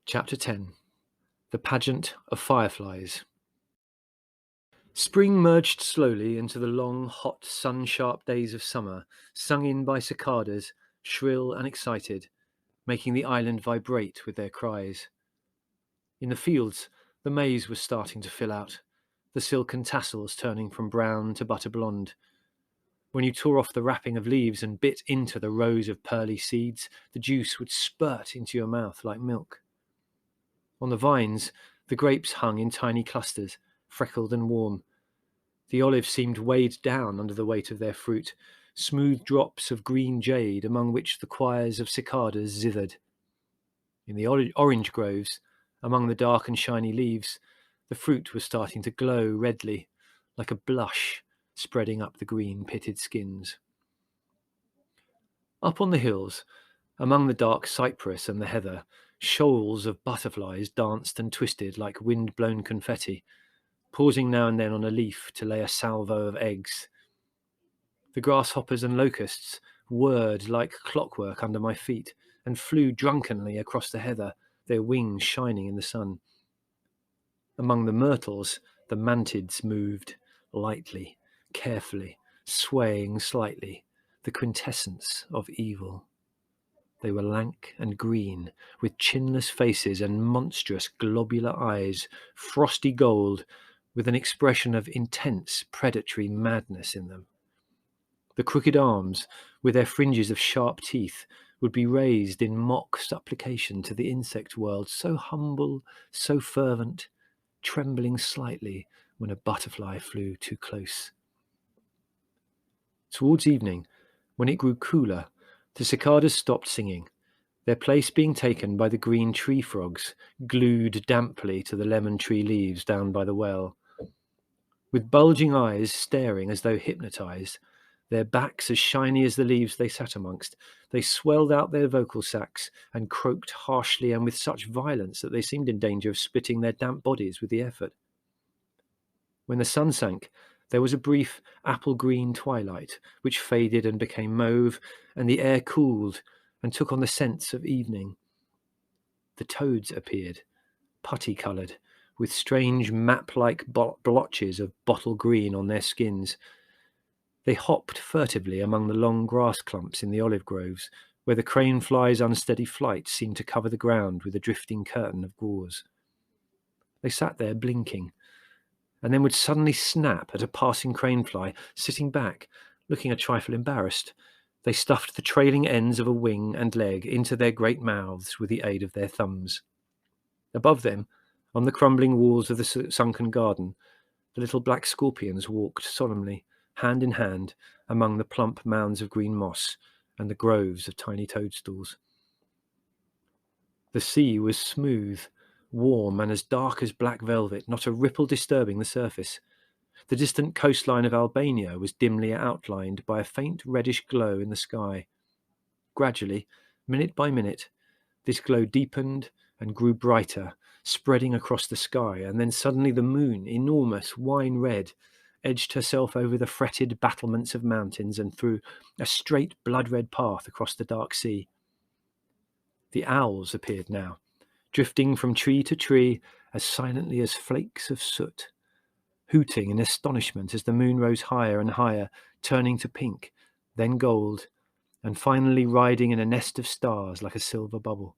Chapter 10. The Pageant of Fireflies. Spring merged slowly into the long, hot, sun-sharp days of summer, sung in by cicadas, shrill and excited, making the island vibrate with their cries. In the fields, the maize was starting to fill out, the silken tassels turning from brown to butter blonde. When you tore off the wrapping of leaves and bit into the rows of pearly seeds, the juice would spurt into your mouth like milk. On the vines, the grapes hung in tiny clusters, freckled and warm. The olives seemed weighed down under the weight of their fruit, smooth drops of green jade among which the choirs of cicadas zithered. In the orange groves, among the dark and shiny leaves, the fruit was starting to glow redly, like a blush spreading up the green pitted skins. Up on the hills, among the dark cypress and the heather, shoals of butterflies danced and twisted like wind-blown confetti, pausing now and then on a leaf to lay a salvo of eggs. The grasshoppers and locusts whirred like clockwork under my feet and flew drunkenly across the heather, their wings shining in the sun. Among the myrtles, the mantids moved, lightly, carefully, swaying slightly, the quintessence of evil. They were lank and green, with chinless faces and monstrous globular eyes, frosty gold, with an expression of intense predatory madness in them. The crooked arms, with their fringes of sharp teeth, would be raised in mock supplication to the insect world, so humble, so fervent, trembling slightly when a butterfly flew too close. Towards evening, when it grew cooler, the cicadas stopped singing, their place being taken by the green tree frogs, glued damply to the lemon tree leaves down by the well. With bulging eyes staring as though hypnotized, their backs as shiny as the leaves they sat amongst, they swelled out their vocal sacs and croaked harshly and with such violence that they seemed in danger of splitting their damp bodies with the effort. When the sun sank, there was a brief apple-green twilight, which faded and became mauve, and the air cooled and took on the scents of evening. The toads appeared, putty-coloured, with strange map-like blotches of bottle green on their skins. They hopped furtively among the long grass clumps in the olive groves, where the crane fly's unsteady flight seemed to cover the ground with a drifting curtain of gauze. They sat there blinking, and then would suddenly snap at a passing crane fly, sitting back, looking a trifle embarrassed. They stuffed the trailing ends of a wing and leg into their great mouths with the aid of their thumbs. Above them, on the crumbling walls of the sunken garden, the little black scorpions walked solemnly, hand in hand, among the plump mounds of green moss and the groves of tiny toadstools. The sea was smooth, warm, and as dark as black velvet, not a ripple disturbing the surface. The distant coastline of Albania was dimly outlined by a faint reddish glow in the sky. Gradually, minute by minute, this glow deepened and grew brighter, spreading across the sky, and then suddenly the moon, enormous, wine red, edged herself over the fretted battlements of mountains and through a straight blood-red path across the dark sea. The owls appeared now, drifting from tree to tree as silently as flakes of soot, hooting in astonishment as the moon rose higher and higher, turning to pink, then gold, and finally riding in a nest of stars like a silver bubble.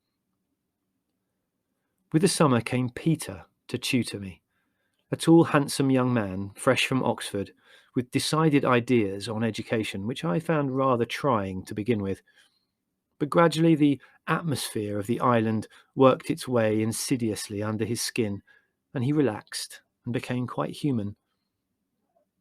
With the summer came Peter to tutor me, a tall, handsome young man, fresh from Oxford, with decided ideas on education, which I found rather trying to begin with. But gradually the atmosphere of the island worked its way insidiously under his skin, and he relaxed and became quite human.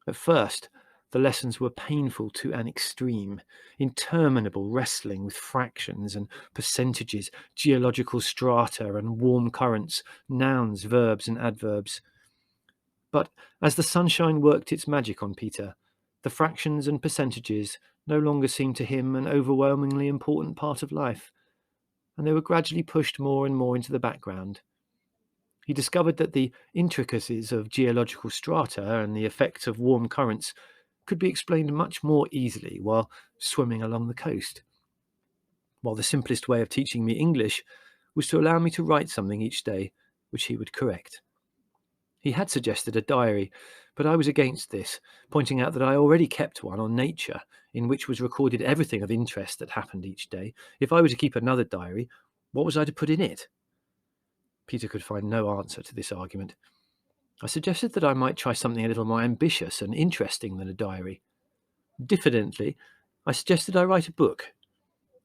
At first, the lessons were painful to an extreme, interminable wrestling with fractions and percentages, geological strata and warm currents, nouns, verbs, and adverbs. But as the sunshine worked its magic on Peter, the fractions and percentages no longer seemed to him an overwhelmingly important part of life, and they were gradually pushed more and more into the background. He discovered that the intricacies of geological strata and the effects of warm currents could be explained much more easily while swimming along the coast, while the simplest way of teaching me English was to allow me to write something each day, which he would correct. He had suggested a diary, but I was against this, pointing out that I already kept one on nature, in which was recorded everything of interest that happened each day. If I were to keep another diary, what was I to put in it? Peter could find no answer to this argument. I suggested that I might try something a little more ambitious and interesting than a diary. Diffidently, I suggested I write a book,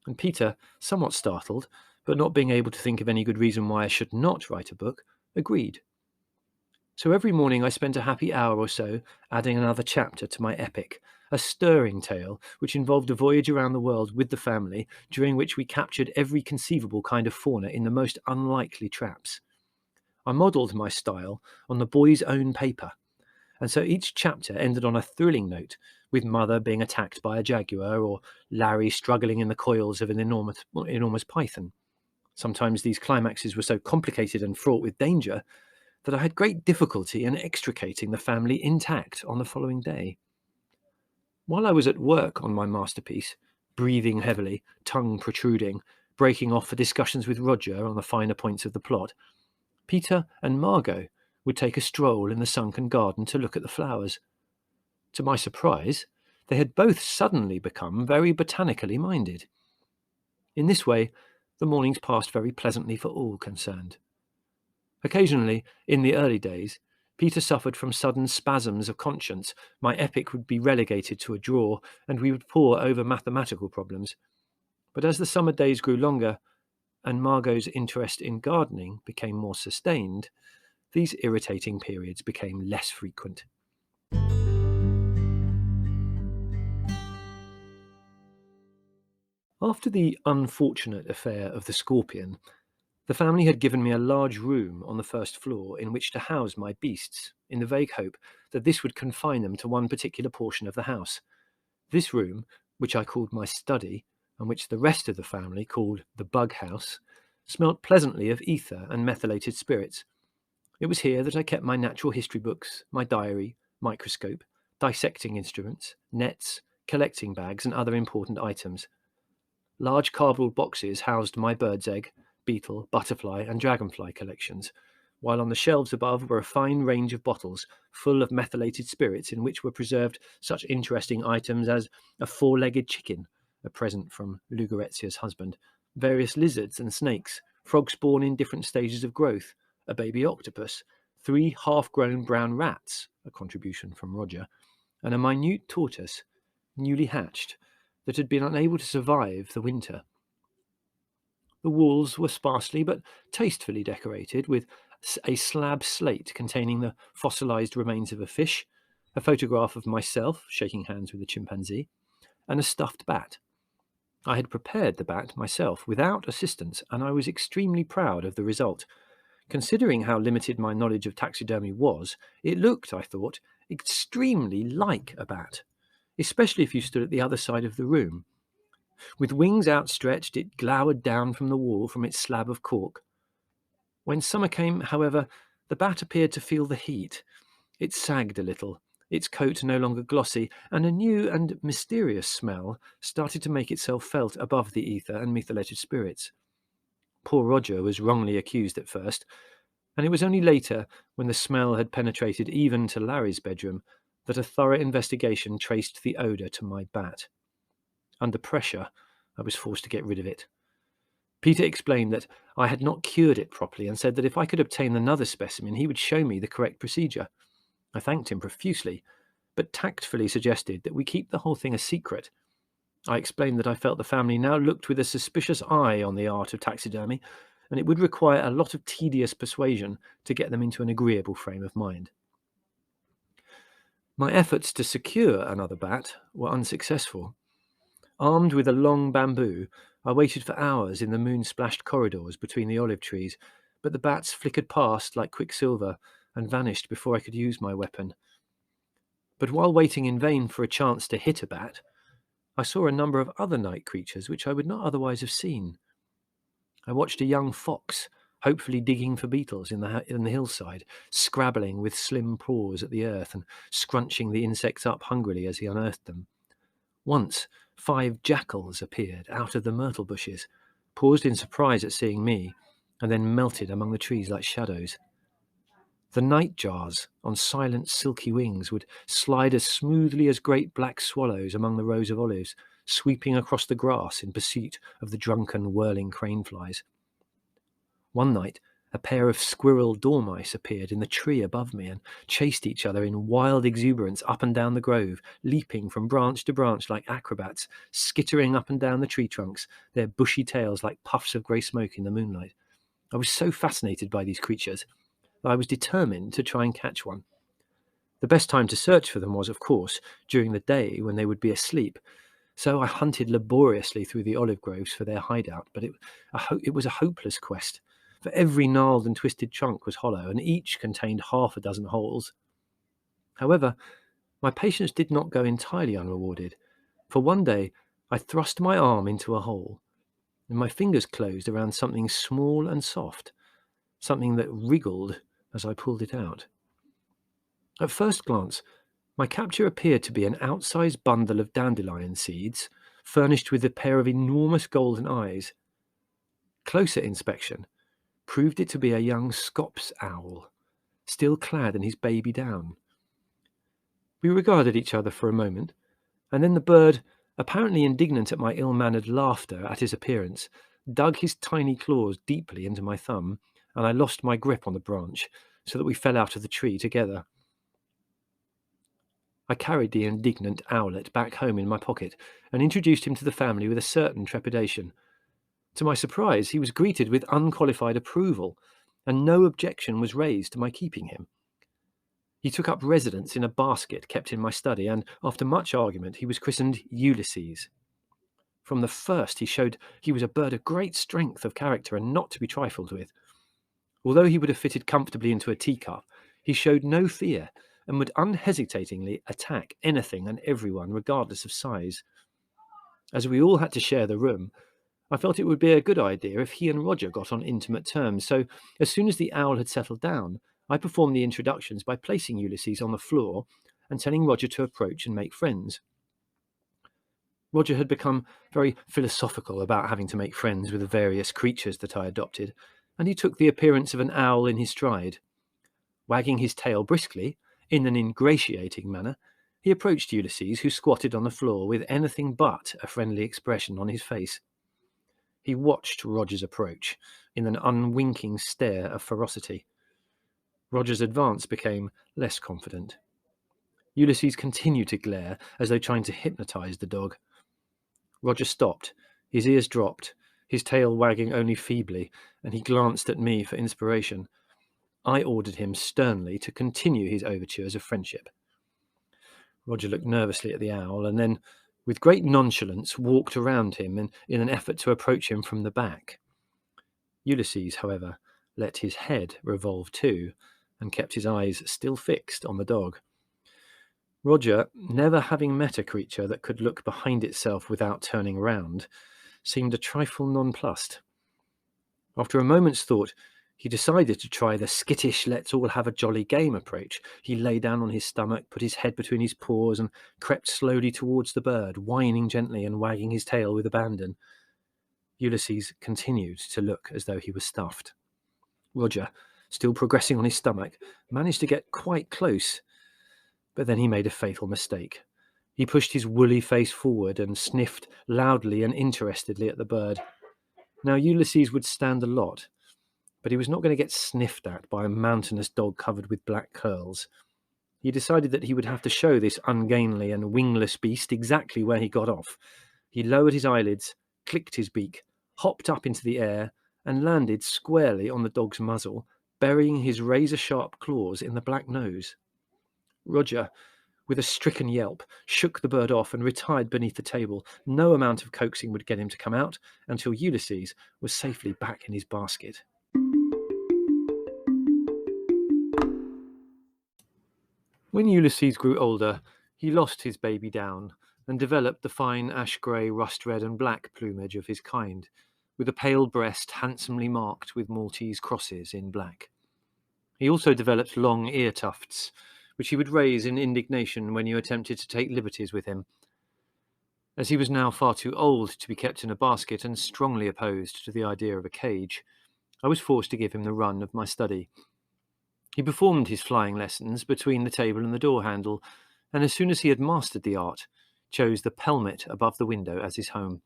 and Peter, somewhat startled, but not being able to think of any good reason why I should not write a book, agreed. So every morning I spent a happy hour or so adding another chapter to my epic, a stirring tale which involved a voyage around the world with the family, during which we captured every conceivable kind of fauna in the most unlikely traps. I modelled my style on the boy's own paper, and so each chapter ended on a thrilling note, with Mother being attacked by a jaguar or Larry struggling in the coils of an enormous python. Sometimes these climaxes were so complicated and fraught with danger that I had great difficulty in extricating the family intact on the following day. While I was at work on my masterpiece, breathing heavily, tongue protruding, breaking off for discussions with Roger on the finer points of the plot, Peter and Margot would take a stroll in the sunken garden to look at the flowers. To my surprise, they had both suddenly become very botanically minded. In this way, the mornings passed very pleasantly for all concerned. Occasionally, in the early days, Peter suffered from sudden spasms of conscience. My epic would be relegated to a drawer, and we would pore over mathematical problems. But as the summer days grew longer, and Margot's interest in gardening became more sustained, these irritating periods became less frequent. After the unfortunate affair of the scorpion, the family had given me a large room on the first floor in which to house my beasts, in the vague hope that this would confine them to one particular portion of the house. This room, which I called my study, and which the rest of the family called the bug house, smelt pleasantly of ether and methylated spirits. It was here that I kept my natural history books, my diary, microscope, dissecting instruments, nets, collecting bags, and other important items. Large cardboard boxes housed my bird's egg, beetle, butterfly, and dragonfly collections, while on the shelves above were a fine range of bottles full of methylated spirits in which were preserved such interesting items as a four-legged chicken, a present from Lugarezia's husband, various lizards and snakes, frogs born in different stages of growth, a baby octopus, 3 half-grown brown rats, a contribution from Roger, and a minute tortoise, newly hatched, that had been unable to survive the winter. The walls were sparsely but tastefully decorated with a slab slate containing the fossilized remains of a fish, a photograph of myself shaking hands with a chimpanzee, and a stuffed bat. I had prepared the bat myself without assistance, and I was extremely proud of the result. Considering how limited my knowledge of taxidermy was, it looked, I thought, extremely like a bat, especially if you stood at the other side of the room. With wings outstretched, it glowered down from the wall from its slab of cork. When summer came, however, the bat appeared to feel the heat. It sagged a little, its coat no longer glossy, and a new and mysterious smell started to make itself felt above the ether and methylated spirits. Poor Roger was wrongly accused at first, and it was only later, when the smell had penetrated even to Larry's bedroom, that a thorough investigation traced the odour to my bat. Under pressure, I was forced to get rid of it. Peter explained that I had not cured it properly and said that if I could obtain another specimen, he would show me the correct procedure. I thanked him profusely, but tactfully suggested that we keep the whole thing a secret. I explained that I felt the family now looked with a suspicious eye on the art of taxidermy, and it would require a lot of tedious persuasion to get them into an agreeable frame of mind. My efforts to secure another bat were unsuccessful. Armed with a long bamboo, I waited for hours in the moon-splashed corridors between the olive trees, but the bats flickered past like quicksilver and vanished before I could use my weapon. But while waiting in vain for a chance to hit a bat, I saw a number of other night creatures which I would not otherwise have seen. I watched a young fox, hopefully digging for beetles in the hillside, scrabbling with slim paws at the earth and scrunching the insects up hungrily as he unearthed them. Once, 5 jackals appeared out of the myrtle bushes, paused in surprise at seeing me, and then melted among the trees like shadows. The nightjars, on silent silky wings, would slide as smoothly as great black swallows among the rows of olives, sweeping across the grass in pursuit of the drunken, whirling craneflies. One night, a pair of squirrel dormice appeared in the tree above me and chased each other in wild exuberance up and down the grove, leaping from branch to branch like acrobats, skittering up and down the tree trunks, their bushy tails like puffs of grey smoke in the moonlight. I was so fascinated by these creatures that I was determined to try and catch one. The best time to search for them was, of course, during the day when they would be asleep, so I hunted laboriously through the olive groves for their hideout, but it was a hopeless quest, for every gnarled and twisted trunk was hollow, and each contained half a dozen holes. However, my patience did not go entirely unrewarded, for one day I thrust my arm into a hole, and my fingers closed around something small and soft, something that wriggled as I pulled it out. At first glance, my capture appeared to be an outsized bundle of dandelion seeds, furnished with a pair of enormous golden eyes. Closer inspection proved it to be a young Scops owl, still clad in his baby down. We regarded each other for a moment, and then the bird, apparently indignant at my ill-mannered laughter at his appearance, dug his tiny claws deeply into my thumb, and I lost my grip on the branch, so that we fell out of the tree together. I carried the indignant owlet back home in my pocket and introduced him to the family with a certain trepidation. To my surprise, he was greeted with unqualified approval, and no objection was raised to my keeping him. He took up residence in a basket kept in my study, and after much argument he was christened Ulysses. From the first he showed he was a bird of great strength of character and not to be trifled with. Although he would have fitted comfortably into a teacup, he showed no fear and would unhesitatingly attack anything and everyone, regardless of size. As we all had to share the room, I felt it would be a good idea if he and Roger got on intimate terms, so as soon as the owl had settled down, I performed the introductions by placing Ulysses on the floor and telling Roger to approach and make friends. Roger had become very philosophical about having to make friends with the various creatures that I adopted, and he took the appearance of an owl in his stride. Wagging his tail briskly, in an ingratiating manner, he approached Ulysses, who squatted on the floor with anything but a friendly expression on his face. He watched Roger's approach in an unwinking stare of ferocity. Roger's advance became less confident. Ulysses continued to glare as though trying to hypnotize the dog. Roger stopped, his ears dropped, his tail wagging only feebly, and he glanced at me for inspiration. I ordered him sternly to continue his overtures of friendship. Roger looked nervously at the owl and then, with great nonchalance, walked around him in an effort to approach him from the back. Ulysses, however, let his head revolve too, and kept his eyes still fixed on the dog. Roger, never having met a creature that could look behind itself without turning round, seemed a trifle nonplussed. After a moment's thought, he decided to try the skittish let's all have a jolly game approach. He lay down on his stomach, put his head between his paws, and crept slowly towards the bird, whining gently and wagging his tail with abandon. Ulysses continued to look as though he was stuffed. Roger, still progressing on his stomach, managed to get quite close, but then he made a fatal mistake. He pushed his woolly face forward and sniffed loudly and interestedly at the bird. Now Ulysses would stand a lot, but he was not going to get sniffed at by a mountainous dog covered with black curls. He decided that he would have to show this ungainly and wingless beast exactly where he got off. He lowered his eyelids, clicked his beak, hopped up into the air, and landed squarely on the dog's muzzle, burying his razor-sharp claws in the black nose. Roger, with a stricken yelp, shook the bird off and retired beneath the table. No amount of coaxing would get him to come out until Ulysses was safely back in his basket. When Ulysses grew older, he lost his baby down and developed the fine ash-grey, rust-red and black plumage of his kind, with a pale breast handsomely marked with Maltese crosses in black. He also developed long ear tufts, which he would raise in indignation when you attempted to take liberties with him. As he was now far too old to be kept in a basket and strongly opposed to the idea of a cage, I was forced to give him the run of my study. He performed his flying lessons between the table and the door handle, and as soon as he had mastered the art, chose the pelmet above the window as his home,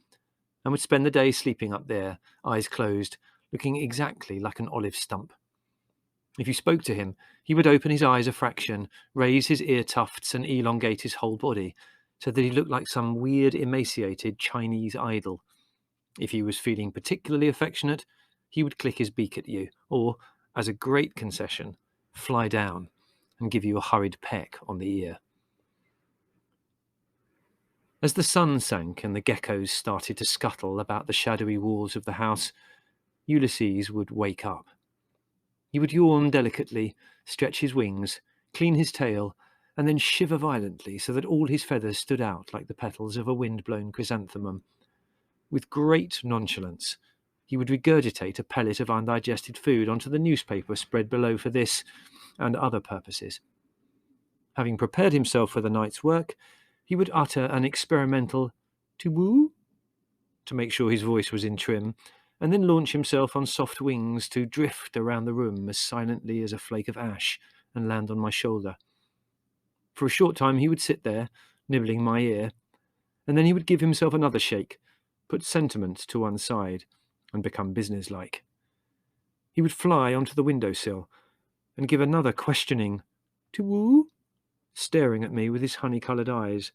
and would spend the day sleeping up there, eyes closed, looking exactly like an olive stump. If you spoke to him, he would open his eyes a fraction, raise his ear tufts, and elongate his whole body, so that he looked like some weird, emaciated Chinese idol. If he was feeling particularly affectionate, he would click his beak at you, or, as a great concession, fly down and give you a hurried peck on the ear. As the sun sank and the geckos started to scuttle about the shadowy walls of the house, Ulysses would wake up. He would yawn delicately, stretch his wings, clean his tail, and then shiver violently so that all his feathers stood out like the petals of a wind-blown chrysanthemum. With great nonchalance, he would regurgitate a pellet of undigested food onto the newspaper spread below for this and other purposes. Having prepared himself for the night's work, he would utter an experimental "to-woo" to make sure his voice was in trim, and then launch himself on soft wings to drift around the room as silently as a flake of ash and land on my shoulder. For a short time he would sit there, nibbling my ear, and then he would give himself another shake, put sentiment to one side, and become businesslike. He would fly onto the windowsill and give another questioning "to-woo," staring at me with his honey-coloured eyes.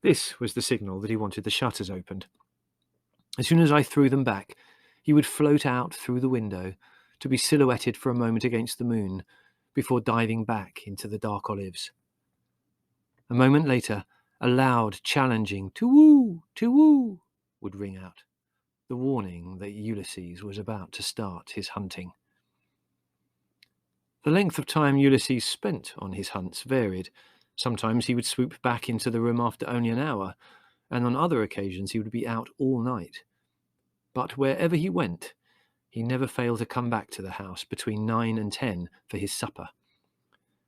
This was the signal that he wanted the shutters opened. As soon as I threw them back, he would float out through the window to be silhouetted for a moment against the moon before diving back into the dark olives. A moment later, a loud, challenging "to-woo, to-woo" would ring out, the warning that Ulysses was about to start his hunting. The length of time Ulysses spent on his hunts varied. Sometimes he would swoop back into the room after only an hour, and on other occasions he would be out all night. But wherever he went, he never failed to come back to the house between 9 and 10 for his supper.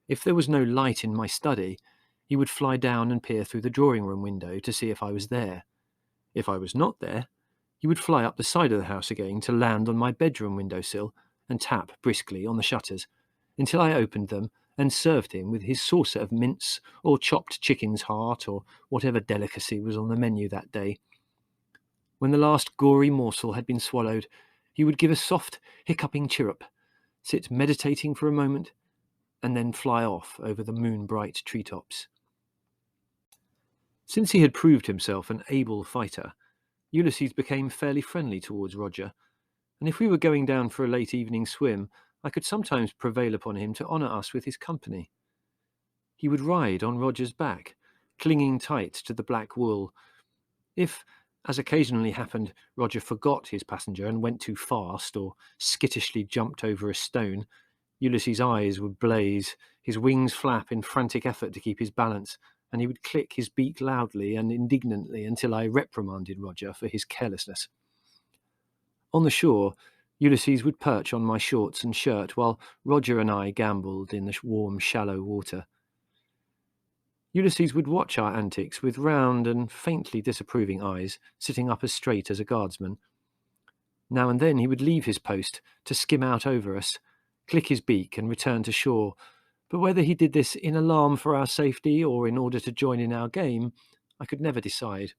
If there was no light in my study, he would fly down and peer through the drawing-room window to see if I was there. If I was not there, he would fly up the side of the house again to land on my bedroom windowsill and tap briskly on the shutters, until I opened them and served him with his saucer of mince or chopped chicken's heart or whatever delicacy was on the menu that day. When the last gory morsel had been swallowed, he would give a soft, hiccuping chirrup, sit meditating for a moment, and then fly off over the moon-bright treetops. Since he had proved himself an able fighter, Ulysses became fairly friendly towards Roger, and if we were going down for a late evening swim, I could sometimes prevail upon him to honour us with his company. He would ride on Roger's back, clinging tight to the black wool. If, as occasionally happened, Roger forgot his passenger and went too fast or skittishly jumped over a stone, Ulysses' eyes would blaze, his wings flap in frantic effort to keep his balance, and he would click his beak loudly and indignantly until I reprimanded Roger for his carelessness. On the shore, Ulysses would perch on my shorts and shirt while Roger and I gambolled in the warm, shallow water. Ulysses would watch our antics with round and faintly disapproving eyes, sitting up as straight as a guardsman. Now and then he would leave his post to skim out over us, click his beak and return to shore, but whether he did this in alarm for our safety or in order to join in our game, I could never decide.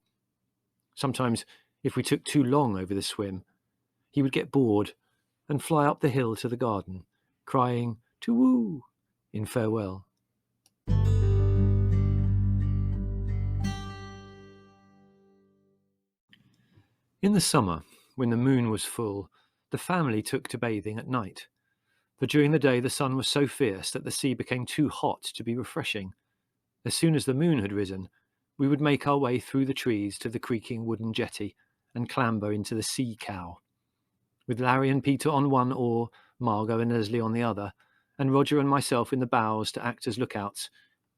Sometimes, if we took too long over the swim, he would get bored and fly up the hill to the garden, crying "to-woo" in farewell. In the summer, when the moon was full, the family took to bathing at night, for during the day the sun was so fierce that the sea became too hot to be refreshing. As soon as the moon had risen, we would make our way through the trees to the creaking wooden jetty and clamber into the sea cow. With Larry and Peter on one oar, Margot and Leslie on the other, and Roger and myself in the bows to act as lookouts,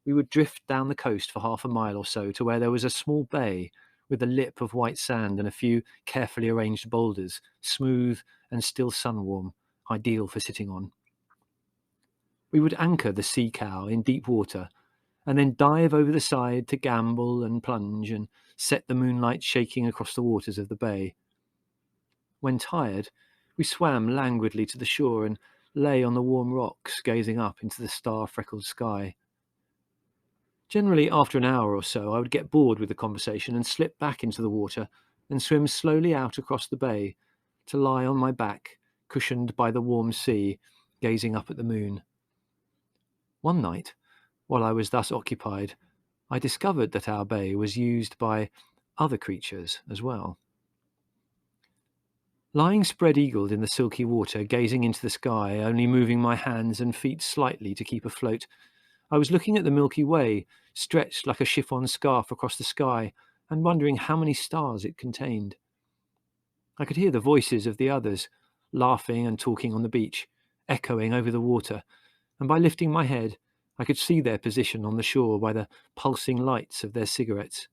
we would drift down the coast for half a mile or so to where there was a small bay with a lip of white sand and a few carefully arranged boulders, smooth and still sun-warm, ideal for sitting on. We would anchor the sea cow in deep water and then dive over the side to gambol and plunge and set the moonlight shaking across the waters of the bay. When tired, We swam languidly to the shore and lay on the warm rocks, gazing up into the star-freckled sky. Generally, after an hour or so, I would get bored with the conversation and slip back into the water and swim slowly out across the bay to lie on my back, cushioned by the warm sea, gazing up at the moon. One night, while I was thus occupied, I discovered that our bay was used by other creatures as well. Lying spread-eagled in the silky water, gazing into the sky, only moving my hands and feet slightly to keep afloat, I was looking at the Milky Way, stretched like a chiffon scarf across the sky, and wondering how many stars it contained. I could hear the voices of the others, laughing and talking on the beach, echoing over the water, and by lifting my head, I could see their position on the shore by the pulsing lights of their cigarettes.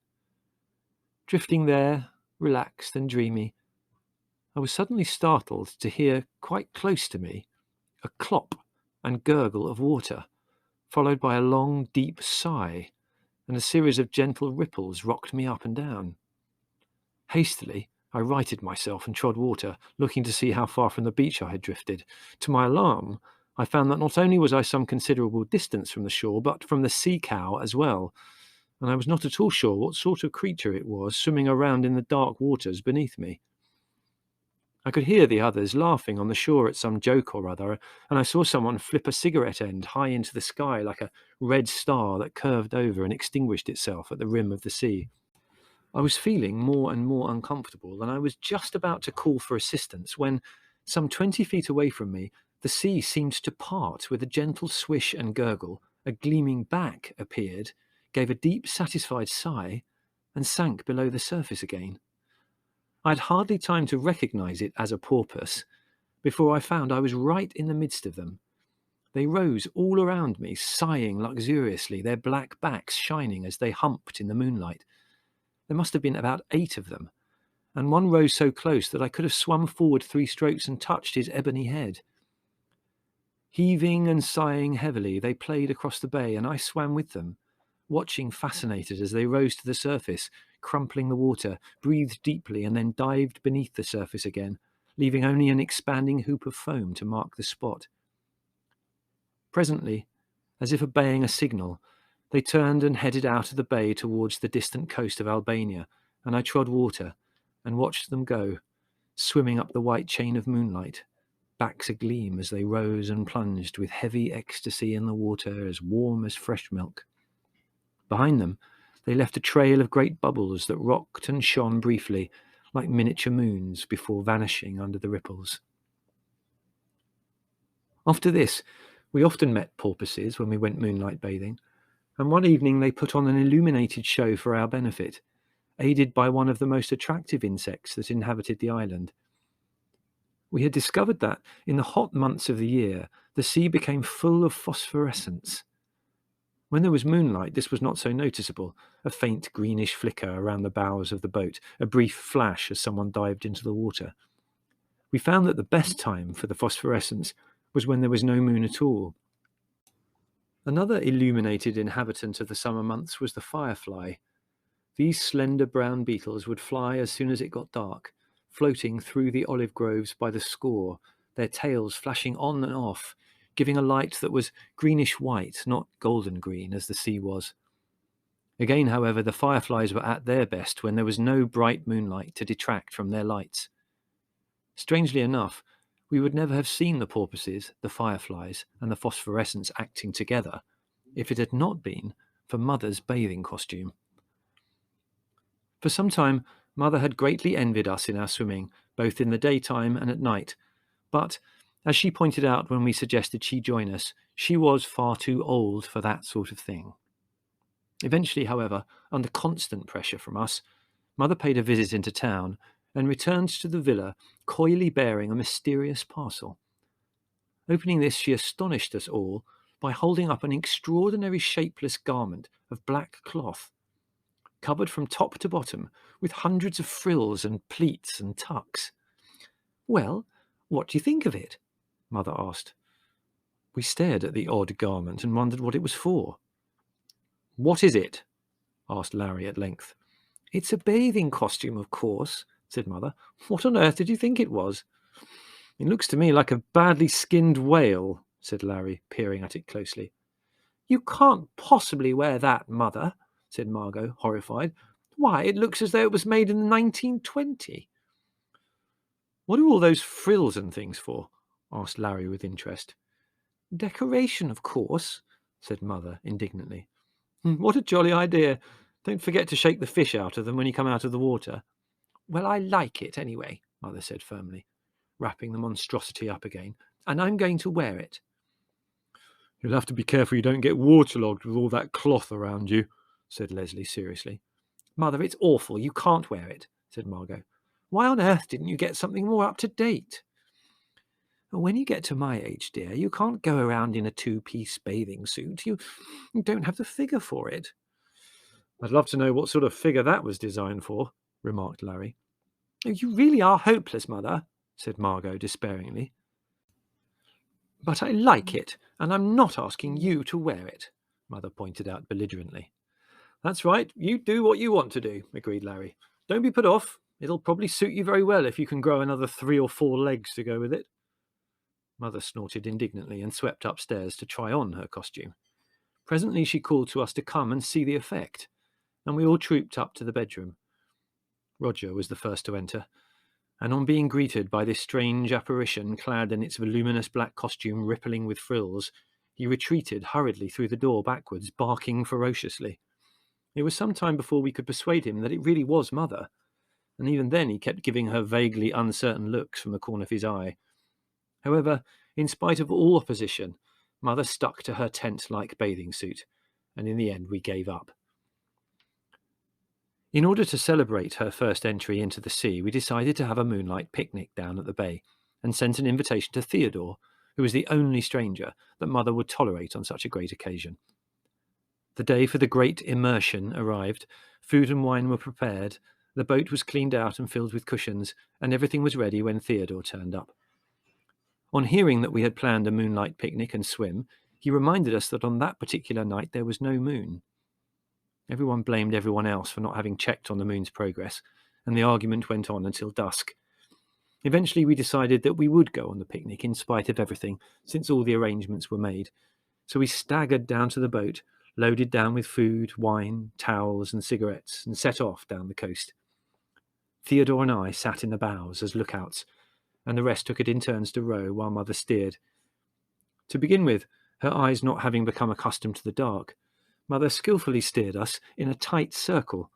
Drifting there, relaxed and dreamy, I was suddenly startled to hear, quite close to me, a clop and gurgle of water, followed by a long, deep sigh, and a series of gentle ripples rocked me up and down. Hastily, I righted myself and trod water, looking to see how far from the beach I had drifted. To my alarm, I found that not only was I some considerable distance from the shore, but from the sea cow as well, and I was not at all sure what sort of creature it was swimming around in the dark waters beneath me. I could hear the others laughing on the shore at some joke or other, and I saw someone flip a cigarette end high into the sky like a red star that curved over and extinguished itself at the rim of the sea. I was feeling more and more uncomfortable, and I was just about to call for assistance when, some 20 feet away from me, the sea seemed to part with a gentle swish and gurgle. A gleaming back appeared, gave a deep, satisfied sigh, and sank below the surface again. I had hardly time to recognize it as a porpoise before I found I was right in the midst of them. They rose all around me, sighing luxuriously, their black backs shining as they humped in the moonlight. There must have been about 8 of them, and one rose so close that I could have swum forward 3 strokes and touched his ebony head. Heaving and sighing heavily, they played across the bay, and I swam with them, watching fascinated as they rose to the surface, crumpling the water, breathed deeply, and then dived beneath the surface again, leaving only an expanding hoop of foam to mark the spot. Presently, as if obeying a signal, they turned and headed out of the bay towards the distant coast of Albania, and I trod water and watched them go, swimming up the white chain of moonlight, backs agleam as they rose and plunged with heavy ecstasy in the water as warm as fresh milk. Behind them, they left a trail of great bubbles that rocked and shone briefly, like miniature moons, before vanishing under the ripples. After this, we often met porpoises when we went moonlight bathing, and one evening they put on an illuminated show for our benefit, aided by one of the most attractive insects that inhabited the island. We had discovered that, in the hot months of the year, the sea became full of phosphorescence. When there was moonlight, this was not so noticeable, a faint greenish flicker around the bows of the boat, a brief flash as someone dived into the water. We found that the best time for the phosphorescence was when there was no moon at all. Another illuminated inhabitant of the summer months was the firefly. These slender brown beetles would fly as soon as it got dark, floating through the olive groves by the score, their tails flashing on and off, giving a light that was greenish-white, not golden green as the sea was. Again, however, the fireflies were at their best when there was no bright moonlight to detract from their lights. Strangely enough, we would never have seen the porpoises, the fireflies, and the phosphorescence acting together if it had not been for Mother's bathing costume. For some time, Mother had greatly envied us in our swimming, both in the daytime and at night, but, as she pointed out when we suggested she join us, she was far too old for that sort of thing. Eventually, however, under constant pressure from us, Mother paid a visit into town and returned to the villa coyly bearing a mysterious parcel. Opening this, she astonished us all by holding up an extraordinary shapeless garment of black cloth, covered from top to bottom with hundreds of frills and pleats and tucks. "Well, what do you think of it?" Mother asked. We stared at the odd garment and wondered what it was for. "What is it?" asked Larry at length. "It's a bathing costume, of course," said Mother. "What on earth did you think it was?" It looks to me like a badly skinned whale, said Larry, peering at it closely. You can't possibly wear that, Mother, said Margot, horrified. Why, it looks as though it was made in 1920. What are all those frills and things for? Asked Larry with interest. Decoration, of course, said Mother indignantly. What a jolly idea. Don't forget to shake the fish out of them when you come out of the water. Well, I like it anyway, Mother said firmly, wrapping the monstrosity up again, and I'm going to wear it. You'll have to be careful you don't get waterlogged with all that cloth around you, said Leslie seriously. Mother, it's awful. You can't wear it, said Margot. Why on earth didn't you get something more up to date? When you get to my age, dear, you can't go around in a two-piece bathing suit. You don't have the figure for it. I'd love to know what sort of figure that was designed for, remarked Larry. You really are hopeless, Mother, said Margot despairingly. But I like it, and I'm not asking you to wear it, Mother pointed out belligerently. That's right, you do what you want to do, agreed Larry. Don't be put off. It'll probably suit you very well if you can grow another 3 or 4 legs to go with it. Mother snorted indignantly and swept upstairs to try on her costume. Presently she called to us to come and see the effect, and we all trooped up to the bedroom. Roger was the first to enter, and on being greeted by this strange apparition clad in its voluminous black costume rippling with frills, he retreated hurriedly through the door backwards, barking ferociously. It was some time before we could persuade him that it really was Mother, and even then he kept giving her vaguely uncertain looks from the corner of his eye. However, in spite of all opposition, Mother stuck to her tent-like bathing suit, and in the end we gave up. In order to celebrate her first entry into the sea, we decided to have a moonlight picnic down at the bay, and sent an invitation to Theodore, who was the only stranger that Mother would tolerate on such a great occasion. The day for the great immersion arrived, food and wine were prepared, the boat was cleaned out and filled with cushions, and everything was ready when Theodore turned up. On hearing that we had planned a moonlight picnic and swim, he reminded us that on that particular night there was no moon. Everyone blamed everyone else for not having checked on the moon's progress, and the argument went on until dusk. Eventually we decided that we would go on the picnic in spite of everything, since all the arrangements were made. So we staggered down to the boat, loaded down with food, wine, towels and cigarettes, and set off down the coast. Theodore and I sat in the bows as lookouts, and the rest took it in turns to row while Mother steered. To begin with, her eyes not having become accustomed to the dark, Mother skillfully steered us in a tight circle,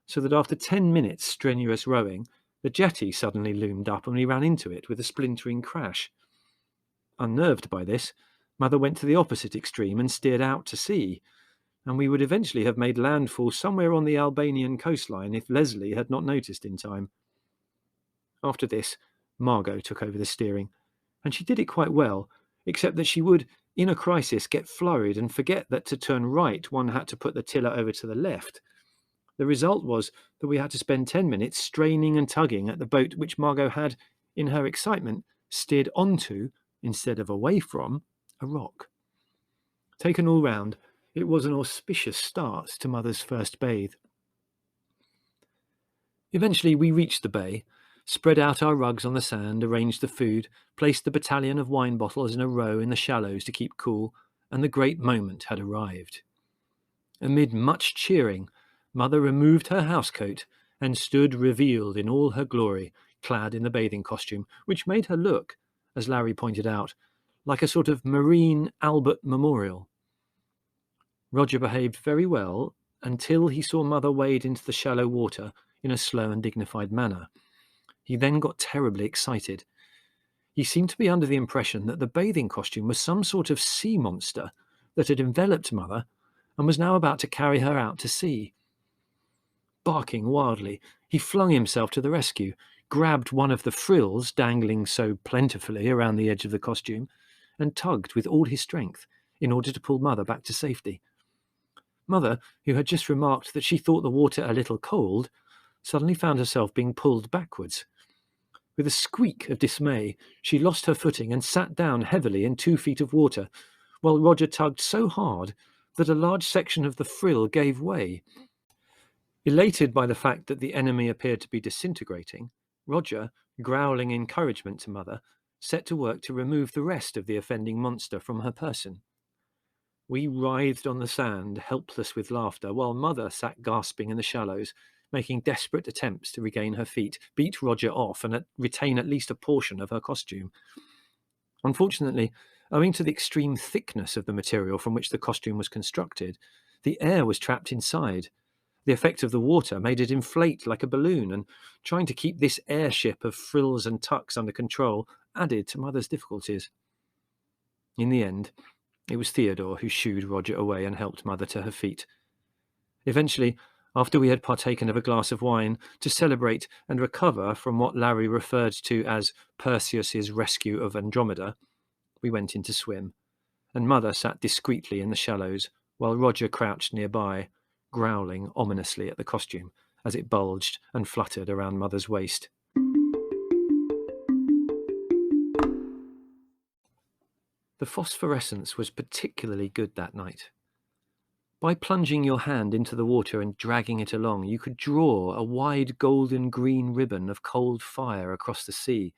so that after 10 minutes' strenuous rowing, the jetty suddenly loomed up and we ran into it with a splintering crash. Unnerved by this, Mother went to the opposite extreme and steered out to sea, and we would eventually have made landfall somewhere on the Albanian coastline if Leslie had not noticed in time. After this, Margot took over the steering, and she did it quite well, except that she would, in a crisis, get flurried and forget that to turn right one had to put the tiller over to the left. The result was that we had to spend 10 minutes straining and tugging at the boat which Margot had, in her excitement, steered onto, instead of away from, a rock. Taken all round, it was an auspicious start to Mother's first bathe. Eventually we reached the bay, spread out our rugs on the sand, arranged the food, placed the battalion of wine bottles in a row in the shallows to keep cool, and the great moment had arrived. Amid much cheering, Mother removed her housecoat and stood revealed in all her glory, clad in the bathing costume, which made her look, as Larry pointed out, like a sort of marine Albert Memorial. Roger behaved very well until he saw Mother wade into the shallow water in a slow and dignified manner. He then got terribly excited. He seemed to be under the impression that the bathing costume was some sort of sea monster that had enveloped Mother and was now about to carry her out to sea. Barking wildly, he flung himself to the rescue, grabbed one of the frills dangling so plentifully around the edge of the costume, and tugged with all his strength in order to pull Mother back to safety. Mother, who had just remarked that she thought the water a little cold, suddenly found herself being pulled backwards. With a squeak of dismay, she lost her footing and sat down heavily in 2 feet of water, while Roger tugged so hard that a large section of the frill gave way. Elated by the fact that the enemy appeared to be disintegrating, Roger, growling encouragement to Mother, set to work to remove the rest of the offending monster from her person. We writhed on the sand, helpless with laughter, while Mother sat gasping in the shallows, making desperate attempts to regain her feet, beat Roger off, and retain at least a portion of her costume. Unfortunately, owing to the extreme thickness of the material from which the costume was constructed, the air was trapped inside. The effect of the water made it inflate like a balloon, and trying to keep this airship of frills and tucks under control added to Mother's difficulties. In the end, it was Theodore who shooed Roger away and helped Mother to her feet. Eventually, after we had partaken of a glass of wine to celebrate and recover from what Larry referred to as Perseus's rescue of Andromeda, we went in to swim, and Mother sat discreetly in the shallows, while Roger crouched nearby, growling ominously at the costume as it bulged and fluttered around Mother's waist. The phosphorescence was particularly good that night. By plunging your hand into the water and dragging it along, you could draw a wide golden-green ribbon of cold fire across the sea,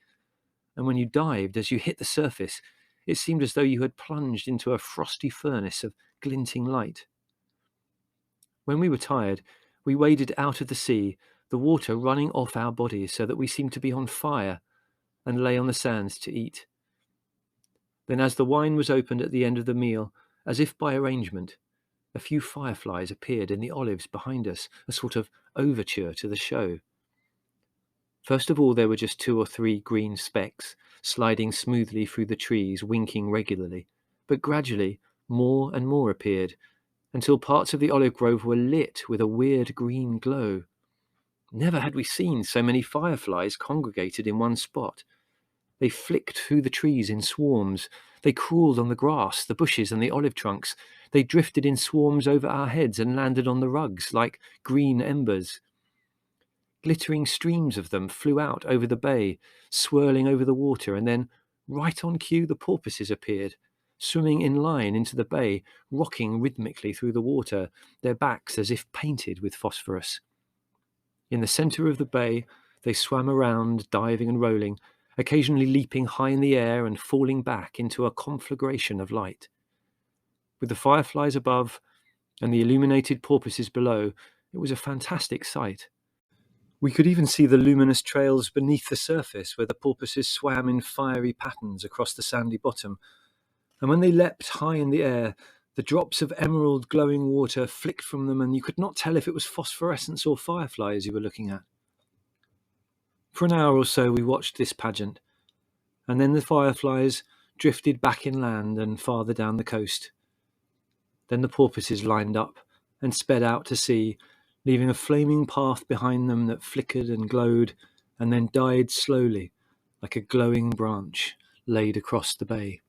and when you dived, as you hit the surface, it seemed as though you had plunged into a frosty furnace of glinting light. When we were tired, we waded out of the sea, the water running off our bodies so that we seemed to be on fire, and lay on the sands to eat. Then, as the wine was opened at the end of the meal, as if by arrangement, a few fireflies appeared in the olives behind us, a sort of overture to the show. First of all, there were just 2 or 3 green specks, sliding smoothly through the trees, winking regularly, but gradually more and more appeared, until parts of the olive grove were lit with a weird green glow. Never had we seen so many fireflies congregated in one spot. They flicked through the trees in swarms. They crawled on the grass, the bushes, and the olive trunks. They drifted in swarms over our heads and landed on the rugs like green embers. Glittering streams of them flew out over the bay, swirling over the water, and then, right on cue, the porpoises appeared, swimming in line into the bay, rocking rhythmically through the water, their backs as if painted with phosphorus. In the centre of the bay, they swam around, diving and rolling, occasionally leaping high in the air and falling back into a conflagration of light. With the fireflies above and the illuminated porpoises below, it was a fantastic sight. We could even see the luminous trails beneath the surface where the porpoises swam in fiery patterns across the sandy bottom, and when they leapt high in the air, the drops of emerald glowing water flicked from them, and you could not tell if it was phosphorescence or fireflies you were looking at. For an hour or so we watched this pageant, and then the fireflies drifted back inland and farther down the coast. Then the porpoises lined up and sped out to sea, leaving a flaming path behind them that flickered and glowed and then died slowly like a glowing branch laid across the bay.